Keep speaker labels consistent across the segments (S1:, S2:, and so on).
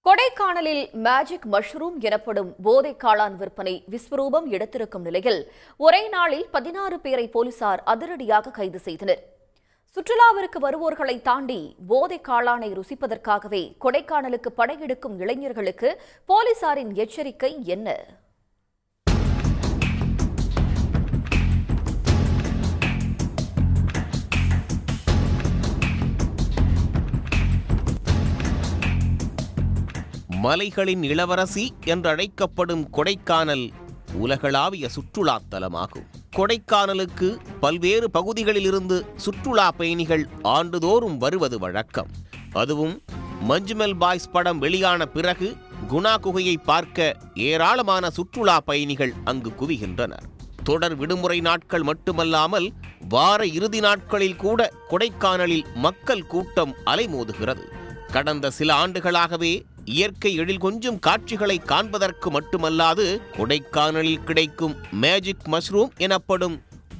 S1: கொடைக்கானலில் magic mushroom எனப்படும் போதை காளான் விற்பனை விஸ்வரூபம் எடுத்திருக்கும் நிலையில் ஒரே நாளில் 16 பேரை போலீசார் அதிரடியாக கைது செய்தனர். சுற்றுலாவிற்கு வருவோர்களை தாண்டி போதை காளானை ருசிப்பதற்காகவே கொடைக்கானலுக்கு படையெடுக்கும் இளைஞர்களுக்கு போலீசாரின் எச்சரிக்கை என்ன?
S2: மலைகளின் இளவரசி என்றழைக்கப்படும் கொடைக்கானல் உலகளாவிய சுற்றுலா தலமாகும். கொடைக்கானலுக்கு பல்வேறு பகுதிகளிலிருந்து சுற்றுலா பயணிகள் ஆண்டுதோறும் வருவது வழக்கம். அதுவும் மஞ்சுமெல் பாய்ஸ் படம் வெளியான பிறகு குணா குகையை பார்க்க ஏராளமான சுற்றுலா பயணிகள் அங்கு குவிகின்றனர். தொடர் விடுமுறை நாட்கள் மட்டுமல்லாமல் வார இறுதி நாட்களில் கூட கொடைக்கானலில் மக்கள் கூட்டம் அலைமோதுகிறது. கடந்த சில ஆண்டுகளாகவே இயற்கை எழில் கொஞ்சும் காட்சிகளை காண்பதற்கு மட்டுமல்லாது கொடைக்கானலில் கிடைக்கும் மேஜிக் மஷ்ரூம் எனப்படும்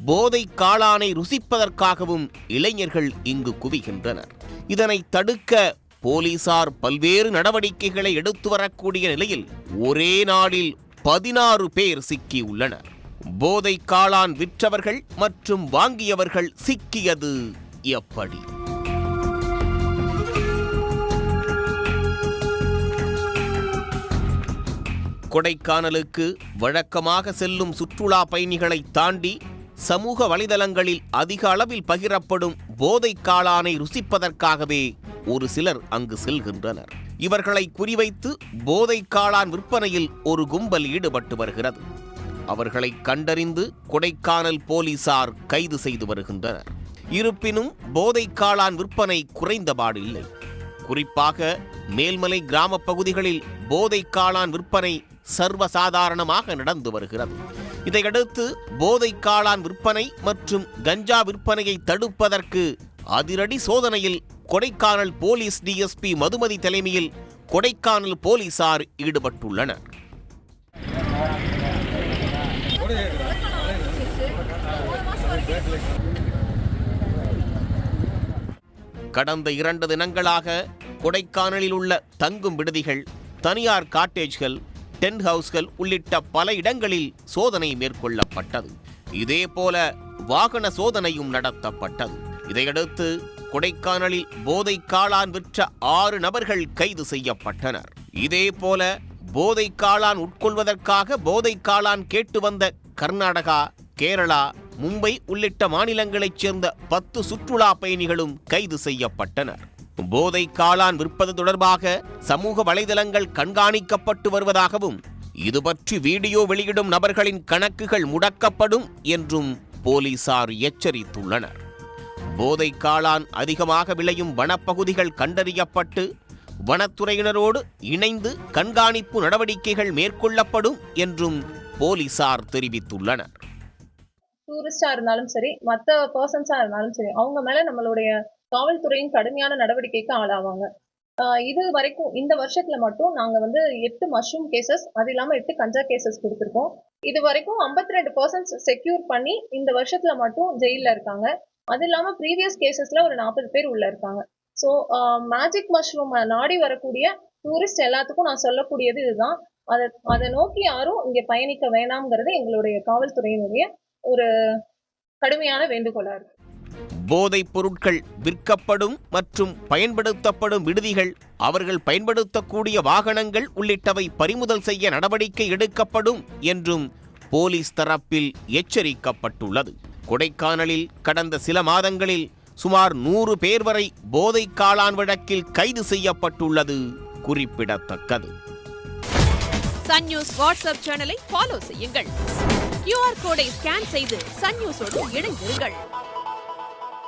S2: போதை காளானை ருசிப்பதற்காகவும் இளைஞர்கள் இங்கு குவிகின்றனர். இதனை தடுக்க போலீசார் பல்வேறு நடவடிக்கைகளை எடுத்து வரக்கூடிய நிலையில் ஒரே நாளில் 16 பேர் சிக்கியுள்ளனர். போதை காளான் விற்றவர்கள் மற்றும் வாங்கியவர்கள் சிக்கியது எப்படி? கொடைக்கானலுக்கு வழக்கமாக செல்லும் சுற்றுலா பயணிகளை தாண்டி சமூக வலைதளங்களில் அதிக அளவில் பகிரப்படும் போதை காளானை ருசிப்பதற்காகவே ஒரு சிலர் அங்கு செல்கின்றனர். இவர்களை குறிவைத்து போதை காளான் விற்பனையில் ஒரு கும்பல் ஈடுபட்டு வருகிறது. அவர்களை கண்டறிந்து கொடைக்கானல் போலீசார் கைது செய்து வருகின்றனர். இருப்பினும் போதை காளான் விற்பனை குறைந்தபாடில்லை. குறிப்பாக மேல்மலை கிராம பகுதிகளில் போதை காளான் விற்பனை சர்வசாதாரணமாக நடந்து வருகிறது. இதையடுத்து போதை காளான் விற்பனை மற்றும் கஞ்சா விற்பனையை தடுப்பதற்கு அதிரடி சோதனையில் கொடைக்கானல் போலீஸ் டிஎஸ்பி மதுமதி தலைமையில் கொடைக்கானல் போலீசார் ஈடுபட்டுள்ளனர். கடந்த 2 தினங்களாக கொடைக்கானலில் உள்ள தங்கும் விடுதிகள், தனியார் காட்டேஜ்கள், டென்ட் ஹவுஸ்கள் உள்ளிட்ட பல இடங்களில் சோதனை மேற்கொள்ளப்பட்டது. இதேபோல வாகன சோதனையும் நடத்தப்பட்டது. இதையடுத்து கொடைக்கானலில் போதை காளான் விற்ற 6 நபர்கள் கைது செய்யப்பட்டனர். இதேபோல போதை காளான் உட்கொள்வதற்காக போதை காளான் கேட்டு வந்த கர்நாடகா, கேரளா, மும்பை உள்ளிட்ட மாநிலங்களைச் சேர்ந்த 10 சுற்றுலா பயணிகளும் கைது செய்யப்பட்டனர். போதை காளான் விற்பது தொடர்பாக சமூக வலைதளங்கள் கண்காணிக்கப்பட்டு வருவதாகவும் இது பற்றி வீடியோ வெளியிடும் நபர்களின் கணக்குகள் முடக்கப்படும் என்றும் போலீசார் எச்சரித்துள்ளனர். போதை காளான் அதிகமாக விளையும் வனப்பகுதிகள் கண்டறியப்பட்டு வனத்துறையினரோடு இணைந்து கண்காணிப்பு நடவடிக்கைகள் மேற்கொள்ளப்படும் என்றும் போலீசார் தெரிவித்துள்ளனர்.
S3: டூரிஸ்டா இருந்தாலும் சரி, மற்ற பர்சன்ஸா இருந்தாலும் சரி, அவங்க மேல நம்மளுடைய காவல்துறையின் கடுமையான நடவடிக்கைக்கு ஆளாவாங்க. இது வரைக்கும் இந்த வருஷத்துல மட்டும் நாங்க 8 மஷ்ரூம் கேசஸ், அது இல்லாம 8 கஞ்சா கேசஸ் கொடுத்துருக்கோம். இது வரைக்கும் 52% செக்யூர் பண்ணி இந்த வருஷத்துல மட்டும் ஜெயில இருக்காங்க. அது இல்லாம ப்ரீவியஸ் கேசஸ்ல ஒரு 40 பேர் உள்ள இருக்காங்க. ஸோ மேஜிக் மஷ்ரூம் நாடி வரக்கூடிய டூரிஸ்ட் எல்லாத்துக்கும் நான் சொல்லக்கூடியது இதுதான். அதை நோக்கி யாரும் இங்க பயணிக்க வேணாம்ங்கிறது எங்களுடைய காவல்துறையினுடைய ஒரு கடுமையான வேண்டுகோளா இருக்கு.
S2: போதைப் பொருட்கள் விற்கப்படும் மற்றும் பயன்படுத்தப்படும் விடுதிகள், அவர்கள் பயன்படுத்தக்கூடிய வாகனங்கள் உள்ளிட்டவை பறிமுதல் செய்ய நடவடிக்கை எடுக்கப்படும் என்றும் போலீஸ் தரப்பில் எச்சரிக்கப்பட்டுள்ளது. கொடைக்கானலில் கடந்த சில மாதங்களில் சுமார் 100 பேர் வரை போதை காளான் வழக்கில் கைது செய்யப்பட்டுள்ளது குறிப்பிடத்தக்கது.
S4: சன் நியூஸ் வாட்ஸ்அப் சேனலை ஃபாலோ செய்யுங்கள். QR கோடை ஸ்கேன் செய்து சன் நியூஸோடு இணைந்திருங்கள்.